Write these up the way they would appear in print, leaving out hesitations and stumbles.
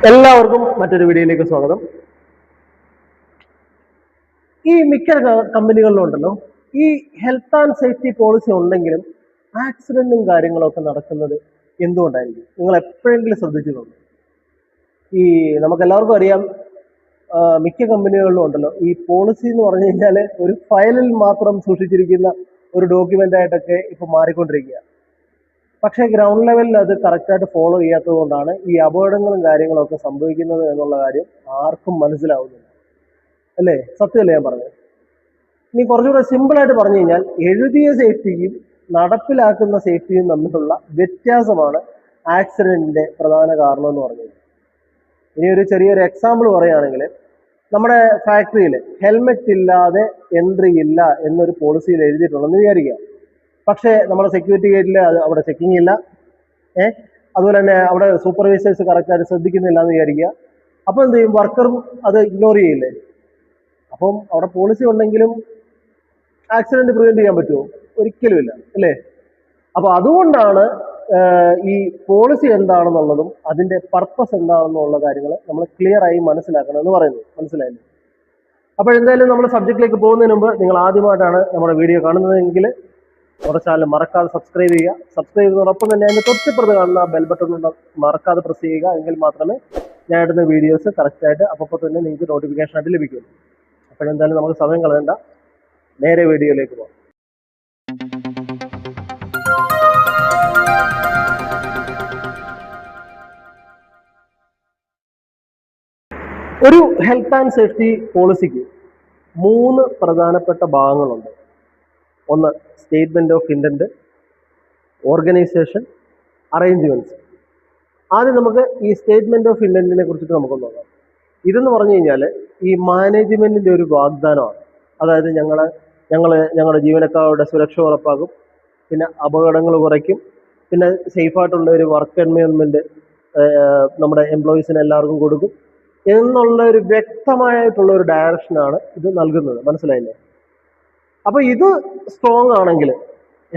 എല്ലാവർക്കും മറ്റൊരു വീഡിയോയിലേക്ക് സ്വാഗതം. ഈ മിക്ക കമ്പനികളിലും ഉണ്ടല്ലോ ഈ ഹെൽത്ത് ആൻഡ് സേഫ്റ്റി പോളിസി ഉണ്ടെങ്കിലും ആക്സിഡന്റും കാര്യങ്ങളൊക്കെ നടക്കുന്നത് എന്തുകൊണ്ടായിരിക്കും? നിങ്ങൾ എപ്പോഴെങ്കിലും ശ്രദ്ധിച്ചിട്ടുണ്ടോ? ഈ നമുക്ക് എല്ലാവർക്കും അറിയാം, മിക്ക കമ്പനികളിലും ഉണ്ടല്ലോ ഈ പോളിസി എന്ന് പറഞ്ഞു കഴിഞ്ഞാൽ ഒരു ഫയലിൽ മാത്രം സൂക്ഷിച്ചിരിക്കുന്ന ഒരു ഡോക്യുമെന്റ് ആയിട്ടൊക്കെ ഇപ്പൊ മാറിക്കൊണ്ടിരിക്കുക. പക്ഷേ ഗ്രൗണ്ട് ലെവലിൽ അത് കറക്റ്റായിട്ട് ഫോളോ ചെയ്യാത്തത് കൊണ്ടാണ് ഈ അപകടങ്ങളും കാര്യങ്ങളൊക്കെ സംഭവിക്കുന്നത് എന്നുള്ള കാര്യം ആർക്കും മനസ്സിലാവുന്നില്ല. അല്ലേ? സത്യമല്ലേ ഞാൻ പറഞ്ഞത്? ഇനി കുറച്ചുകൂടെ സിമ്പിളായിട്ട് പറഞ്ഞു കഴിഞ്ഞാൽ എഴുതിയ സേഫ്റ്റിയും നടപ്പിലാക്കുന്ന സേഫ്റ്റിയും തമ്മിലുള്ള വ്യത്യാസമാണ് ആക്സിഡന്റിന്റെ പ്രധാന കാരണം എന്ന് പറഞ്ഞത്. ഇനി ഒരു ചെറിയൊരു എക്സാമ്പിൾ പറയുകയാണെങ്കിൽ, നമ്മുടെ ഫാക്ടറിയിൽ ഹെൽമെറ്റ് ഇല്ലാതെ എൻട്രി ഇല്ല എന്നൊരു പോളിസിയിൽ എഴുതിയിട്ടുണ്ടെന്ന് വിചാരിക്കുക. പക്ഷേ നമ്മുടെ സെക്യൂരിറ്റി ഗേറ്റിൽ അവിടെ ചെക്കിംഗ് ഇല്ല. അതുപോലെ തന്നെ അവിടെ സൂപ്പർവൈസേഴ്സ് കറക്റ്റായിട്ട് ശ്രദ്ധിക്കുന്നില്ല എന്ന് വിചാരിക്കുക. അപ്പോൾ എന്ത് ചെയ്യും? വർക്കറും അത് ഇഗ്നോർ ചെയ്യില്ലേ? അപ്പം അവിടെ പോളിസി ഉണ്ടെങ്കിലും ആക്സിഡന്റ് പ്രിവെന്റ് ചെയ്യാൻ പറ്റുമോ? ഒരിക്കലുമില്ല, അല്ലേ? അപ്പൊ അതുകൊണ്ടാണ് ഈ പോളിസി എന്താണെന്നുള്ളതും അതിന്റെ പർപ്പസ് എന്താണെന്നുള്ള കാര്യങ്ങൾ നമ്മൾ ക്ലിയർ ആയി മനസ്സിലാക്കണം എന്ന് പറയുന്നത്. മനസ്സിലായില്ലേ? അപ്പോൾ എന്തായാലും നമ്മൾ സബ്ജക്റ്റിലേക്ക് പോകുന്നതിന് മുമ്പ് നിങ്ങൾ ആദ്യമായിട്ടാണ് നമ്മുടെ വീഡിയോ കാണുന്നതെങ്കിൽ നമ്മുടെ ചാനൽ മറക്കാതെ സബ്സ്ക്രൈബ് ചെയ്യുക. സബ്സ്ക്രൈബ് ചെയ്യുന്നതോടൊപ്പം തന്നെ അതിന്റെ തൊട്ടിപ്പുറത്ത് കാണുന്ന ബെൽ ബട്ടൺ മറക്കാതെ പ്രസ് ചെയ്യുക. എങ്കിൽ മാത്രമേ ഞാൻ ഇടുന്ന വീഡിയോസ് കറക്റ്റായിട്ട് അപ്പോൾ തന്നെ നിങ്ങൾക്ക് നോട്ടിഫിക്കേഷൻ ആയിട്ട് ലഭിക്കുള്ളൂ. അപ്പോഴെന്തായാലും നമുക്ക് സമയം കളയണ്ട, നേരെ വീഡിയോയിലേക്ക് പോകാം. ഒരു ഹെൽത്ത് ആൻഡ് സേഫ്റ്റി പോളിസിക്ക് 3 പ്രധാനപ്പെട്ട ഭാഗങ്ങളുണ്ട്. ഒന്ന് statement of intent, organisation, arrangements. ആദ്യം നമുക്ക് ഈ സ്റ്റേറ്റ്മെന്റ് ഓഫ് ഇന്റന്റിനെ കുറിച്ചിട്ട് നമുക്കൊന്ന് നോക്കാം. ഇതെന്ന് പറഞ്ഞു കഴിഞ്ഞാൽ ഈ മാനേജ്മെന്റിന്റെ ഒരു വാഗ്ദാനമാണ്. അതായത് ഞങ്ങളുടെ ജീവനക്കാരുടെ സുരക്ഷ ഉറപ്പാക്കും, പിന്നെ അപകടങ്ങൾ കുറയ്ക്കും, പിന്നെ സേഫായിട്ടുള്ള ഒരു വർക്ക് എൻവയോൺമെന്റ് നമ്മുടെ എംപ്ലോയീസിന് എല്ലാവർക്കും കൊടുക്കും എന്നുള്ള ഒരു വ്യക്തമായിട്ടുള്ള ഒരു ഡയറക്ഷനാണ് ഇത് നൽകുന്നത്. മനസ്സിലായില്ലേ? അപ്പൊ ഇത് സ്ട്രോങ് ആണെങ്കിൽ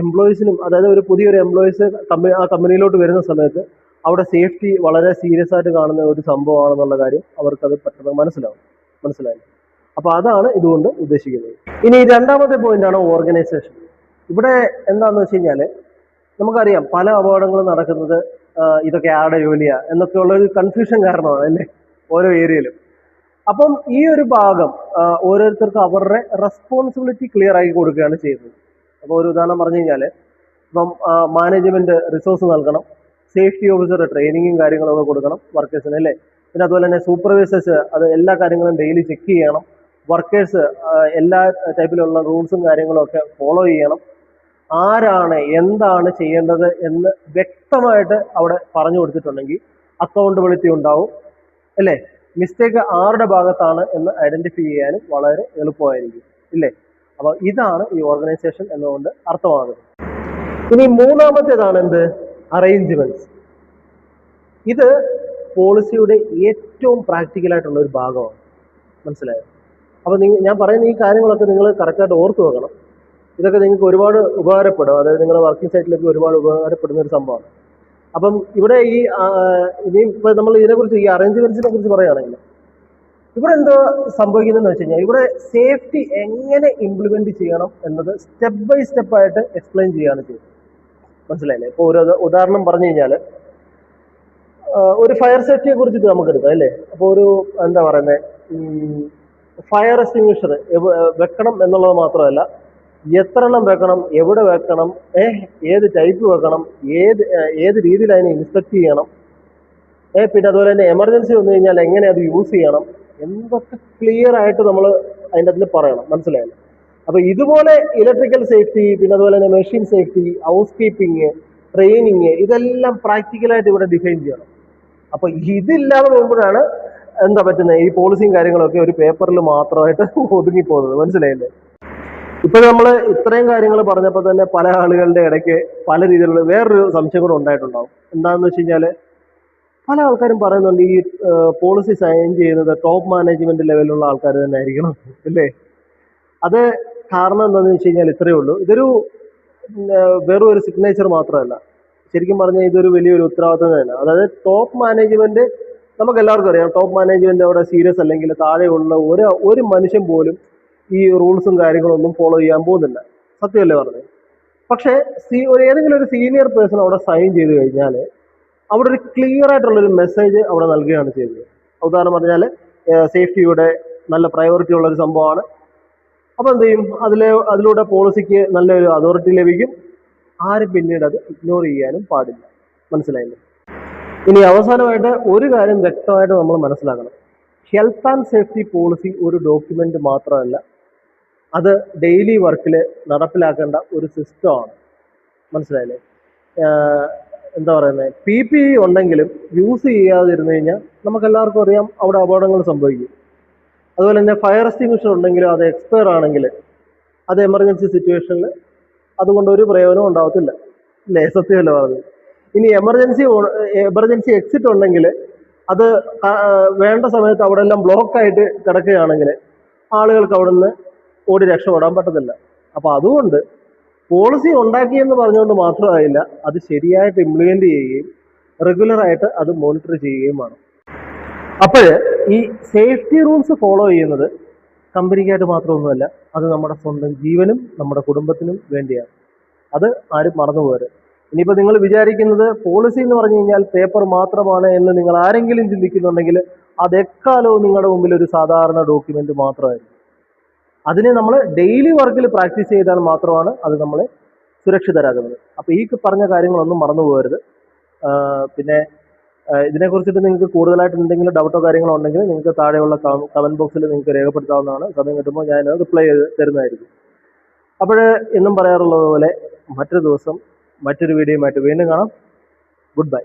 എംപ്ലോയീസിനും, അതായത് ഒരു പുതിയൊരു എംപ്ലോയീസ് ആ കമ്പനിയിലോട്ട് വരുന്ന സമയത്ത് അവിടെ സേഫ്റ്റി വളരെ സീരിയസ് ആയിട്ട് കാണുന്ന ഒരു സംഭവമാണെന്നുള്ള കാര്യം അവർക്കത് പെട്ടെന്ന് മനസ്സിലായില്ലേ? അപ്പൊ അതാണ് ഇതുകൊണ്ട് ഉദ്ദേശിക്കുന്നത്. ഇനി രണ്ടാമത്തെ പോയിന്റാണ് ഓർഗനൈസേഷൻ. ഇവിടെ എന്താണെന്ന് വെച്ച് കഴിഞ്ഞാല് നമുക്കറിയാം പല അപകടങ്ങളും നടക്കുന്നത് ഇതൊക്കെ ആരുടെ ജോലിയാ എന്നൊക്കെയുള്ള ഒരു കൺഫ്യൂഷൻ കാരണമാണ്, അല്ലേ? ഓരോ ഏരിയയിലും. അപ്പം ഈ ഒരു ഭാഗം ഓരോരുത്തർക്കും അവരുടെ റെസ്പോൺസിബിലിറ്റി ക്ലിയർ ആക്കി കൊടുക്കുകയാണ് ചെയ്യുന്നത്. അപ്പോൾ ഒരു ഉദാഹരണം പറഞ്ഞു കഴിഞ്ഞാൽ, ഇപ്പം മാനേജ്മെന്റ് റിസോഴ്സ് നൽകണം, സേഫ്റ്റി ഓഫീസർ ട്രെയിനിങ്ങും കാര്യങ്ങളൊക്കെ കൊടുക്കണം വർക്കേഴ്സിന്, അല്ലേ? പിന്നെ അതുപോലെ തന്നെ സൂപ്പർവൈസേഴ്സ് അത് എല്ലാ കാര്യങ്ങളും ഡെയിലി ചെക്ക് ചെയ്യണം, വർക്കേഴ്സ് എല്ലാ ടൈപ്പിലുള്ള റൂൾസും കാര്യങ്ങളും ഒക്കെ ഫോളോ ചെയ്യണം, ആരാണ് എന്താണ് ചെയ്യേണ്ടത് എന്ന് വ്യക്തമായിട്ട് അവിടെ പറഞ്ഞു കൊടുത്തിട്ടുണ്ടെങ്കിൽ അക്കൗണ്ടബിലിറ്റി ഉണ്ടാവും, അല്ലേ? മിസ്റ്റേക്ക് ആരുടെ ഭാഗത്താണ് എന്ന് ഐഡന്റിഫൈ ചെയ്യാനും വളരെ എളുപ്പമായിരിക്കും, ഇല്ലേ? അപ്പൊ ഇതാണ് ഈ ഓർഗനൈസേഷൻ എന്നുകൊണ്ട് അർത്ഥമാകുന്നത്. ഇനി മൂന്നാമത്തേതാണ് എന്ത്? അറേഞ്ച്മെന്റ്സ്. ഇത് പോളിസിയുടെ ഏറ്റവും പ്രാക്ടിക്കൽ ആയിട്ടുള്ള ഒരു ഭാഗമാണ്. മനസ്സിലായോ? അപ്പൊ ഞാൻ പറയുന്ന ഈ കാര്യങ്ങളൊക്കെ നിങ്ങൾ കറക്റ്റായിട്ട് ഓർത്തു വെക്കണം. ഇതൊക്കെ നിങ്ങൾക്ക് ഒരുപാട് ഉപകാരപ്പെടും. അതായത് നിങ്ങളുടെ വർക്കിംഗ് സൈറ്റിലൊക്കെ ഒരുപാട് ഉപകാരപ്പെടുന്ന ഒരു സംഭവമാണ്. അപ്പം ഇവിടെ ഇനി ഇപ്പൊ നമ്മൾ ഇതിനെക്കുറിച്ച് ഈ അറേഞ്ച്മെന്റ്സിനെ കുറിച്ച് പറയുകയാണെങ്കിൽ ഇവിടെ എന്തോ സംഭവിക്കുന്നതെന്ന് വെച്ച് കഴിഞ്ഞാൽ ഇവിടെ സേഫ്റ്റി എങ്ങനെ ഇംപ്ലിമെന്റ് ചെയ്യണം എന്നത് സ്റ്റെപ്പ് ബൈ സ്റ്റെപ്പ് ആയിട്ട് എക്സ്പ്ലെയിൻ ചെയ്യാണ് ചെയ്യുന്നത്. മനസ്സിലായില്ലേ? ഇപ്പോൾ ഒരു ഉദാഹരണം പറഞ്ഞു കഴിഞ്ഞാൽ ഒരു ഫയർ സേഫ്റ്റിയെ കുറിച്ചിട്ട് നമുക്ക് എടുക്കാം, അല്ലേ? അപ്പോൾ ഒരു എന്താ പറയുന്നത്, ഫയർ എക്സ്റ്റിങ്വിഷർ വെക്കണം എന്നുള്ളത് മാത്രമല്ല, എത്ര എണ്ണം വെക്കണം, എവിടെ വെക്കണം, ഏത് ടൈപ്പ് വെക്കണം, ഏത് രീതിയിൽ അതിനെ ഇൻസ്പെക്ട് ചെയ്യണം, പിന്നെ അതുപോലെ തന്നെ എമർജൻസി വന്നു കഴിഞ്ഞാൽ എങ്ങനെ അത് യൂസ് ചെയ്യണം, എന്തൊക്കെ ക്ലിയർ ആയിട്ട് നമ്മൾ അതിൻ്റെ അതിൽ പറയണം. മനസ്സിലായല്ലോ? അപ്പൊ ഇതുപോലെ ഇലക്ട്രിക്കൽ സേഫ്റ്റി, പിന്നെ അതുപോലെ തന്നെ machine safety, house keeping, training, ഇതെല്ലാം പ്രാക്ടിക്കലായിട്ട് ഇവിടെ ഡിഫൈൻ ചെയ്യണം. അപ്പൊ ഇതില്ലാതെ പോകുമ്പോഴാണ് എന്താ പറ്റുന്നത്, ഈ പോളിസിയും കാര്യങ്ങളൊക്കെ ഒരു പേപ്പറിൽ മാത്രമായിട്ട് ഒതുങ്ങിപ്പോകുന്നത്. മനസ്സിലായില്ലേ? ഇപ്പൊ നമ്മൾ ഇത്രയും കാര്യങ്ങൾ പറഞ്ഞപ്പോൾ തന്നെ പല ആളുകളുടെ ഇടയ്ക്ക് പല രീതിയിലുള്ള വേറൊരു സംശയം കൂടെ ഉണ്ടായിട്ടുണ്ടാവും. എന്താണെന്ന് വെച്ച് കഴിഞ്ഞാൽ പല ആൾക്കാരും പറയുന്നുണ്ട് ഈ പോളിസി സൈൻ ചെയ്യുന്നത് ടോപ്പ് മാനേജ്മെന്റ് ലെവലിലുള്ള ആൾക്കാർ തന്നെ ആയിരിക്കണം, അല്ലേ? അത് കാരണം എന്താണെന്ന് വെച്ച് കഴിഞ്ഞാൽ ഇത്രയേ ഉള്ളൂ. ഇതൊരു വെറും ഒരു സിഗ്നേച്ചർ മാത്രമല്ല, ശരിക്കും പറഞ്ഞാൽ ഇതൊരു വലിയൊരു ഉത്തരവാദിത്വം തന്നെയാണ്. അതായത് ടോപ്പ് മാനേജ്മെന്റ് നമുക്ക് എല്ലാവർക്കും അറിയാം ടോപ്പ് മാനേജ്മെന്റ് അവിടെ സീരിയസ് അല്ലെങ്കിൽ താഴെയുള്ള ഒരു മനുഷ്യൻ പോലും ഈ റൂൾസും കാര്യങ്ങളൊന്നും ഫോളോ ചെയ്യാൻ പോകുന്നില്ല. സത്യമല്ലേ പറഞ്ഞത്? പക്ഷേ ഏതെങ്കിലും ഒരു സീനിയർ പേഴ്സൺ അവിടെ സൈൻ ചെയ്ത് കഴിഞ്ഞാൽ അവിടെ ഒരു ക്ലിയർ ആയിട്ടുള്ളൊരു മെസ്സേജ് അവിടെ നൽകുകയാണ് ചെയ്തത്. ഉദാഹരണം പറഞ്ഞാൽ സേഫ്റ്റിയുടെ നല്ല പ്രയോറിറ്റി ഉള്ള ഒരു സംഭവമാണ്. അപ്പോൾ എന്ത് ചെയ്യും, അതിലൂടെ പോളിസിക്ക് നല്ലൊരു അതോറിറ്റി ലഭിക്കും. ആരും പിന്നീട് അത് ഇഗ്നോർ ചെയ്യാനും പാടില്ല. മനസ്സിലായില്ലേ? ഇനി അവസാനമായിട്ട് ഒരു കാര്യം വ്യക്തമായിട്ട് നമ്മൾ മനസ്സിലാക്കണം. ഹെൽത്ത് ആൻഡ് സേഫ്റ്റി പോളിസി ഒരു ഡോക്യുമെന്റ് മാത്രമല്ല, അത് ഡെയിലി വർക്കിൽ നടപ്പിലാക്കേണ്ട ഒരു സിസ്റ്റമാണ്. മനസ്സിലായില്ലേ? എന്താ പറയുന്നത്, PPE ഉണ്ടെങ്കിലും യൂസ് ചെയ്യാതിരുന്നു കഴിഞ്ഞാൽ നമുക്കെല്ലാവർക്കും അറിയാം അവിടെ അപകടങ്ങൾ സംഭവിക്കും. അതുപോലെ തന്നെ ഫയർ എക്സ്റ്റിങ്വിഷർ ഉണ്ടെങ്കിലും അത് എക്സ്പയർ ആണെങ്കിൽ അത് എമർജൻസി സിറ്റുവേഷനിൽ അതുകൊണ്ട് ഒരു പ്രയോജനം ഉണ്ടാവത്തില്ല. അല്ലേ? സത്യമല്ല പറഞ്ഞത്. ഇനി എമർജൻസി എക്സിറ്റ് ഉണ്ടെങ്കിൽ അത് വേണ്ട സമയത്ത് അവിടെ എല്ലാം ബ്ലോക്ക് ആയിട്ട് കിടക്കുകയാണെങ്കിൽ ആളുകൾക്ക് അവിടെ നിന്ന് ഓടി രക്ഷപ്പെടാൻ പറ്റത്തില്ല. അപ്പോൾ അതുകൊണ്ട് പോളിസി ഉണ്ടാക്കിയെന്ന് പറഞ്ഞുകൊണ്ട് മാത്രമായില്ല, അത് ശരിയായിട്ട് ഇംപ്ലിമെന്റ് ചെയ്യുകയും റെഗുലറായിട്ട് അത് മോണിറ്റർ ചെയ്യുകയും വേണം. അപ്പോൾ ഈ സേഫ്റ്റി റൂൾസ് ഫോളോ ചെയ്യുന്നത് കമ്പനിക്കായിട്ട് മാത്രമൊന്നുമല്ല, അത് നമ്മുടെ സ്വന്തം ജീവനും നമ്മുടെ കുടുംബത്തിനും വേണ്ടിയാണ്. അത് ആരും മറന്നു പോകരുത്. ഇനിയിപ്പോൾ നിങ്ങൾ വിചാരിക്കുന്നത് പോളിസി എന്ന് പറഞ്ഞു കഴിഞ്ഞാൽ പേപ്പർ മാത്രമാണ് എന്ന് നിങ്ങൾ ആരെങ്കിലും ചിന്തിക്കുന്നുണ്ടെങ്കിൽ അത് എക്കാലവും നിങ്ങളുടെ മുമ്പിൽ ഒരു സാധാരണ ഡോക്യുമെന്റ് മാത്രമായിരിക്കും. അതിനെ നമ്മൾ ഡെയിലി വർക്കിൽ പ്രാക്ടീസ് ചെയ്താൽ മാത്രമാണ് അത് നമ്മളെ സുരക്ഷിതരാകുന്നത്. അപ്പോൾ ഈ പറഞ്ഞ കാര്യങ്ങളൊന്നും മറന്നു പോകരുത്. പിന്നെ ഇതിനെക്കുറിച്ചിട്ട് നിങ്ങൾക്ക് കൂടുതലായിട്ട് എന്തെങ്കിലും ഡൗട്ടോ കാര്യങ്ങളോ ഉണ്ടെങ്കിൽ നിങ്ങൾക്ക് താഴെയുള്ള കമന്റ് ബോക്സിൽ നിങ്ങൾക്ക് രേഖപ്പെടുത്താവുന്നതാണ്. സമയം കിട്ടുമ്പോൾ ഞാൻ റിപ്ലൈ ചെയ്ത് തരുന്നതായിരിക്കും. അപ്പോൾ എന്നും പറയാറുള്ളത് പോലെ മറ്റൊരു ദിവസം മറ്റൊരു വീഡിയോയുമായിട്ട് വീണ്ടും കാണാം. Good bye.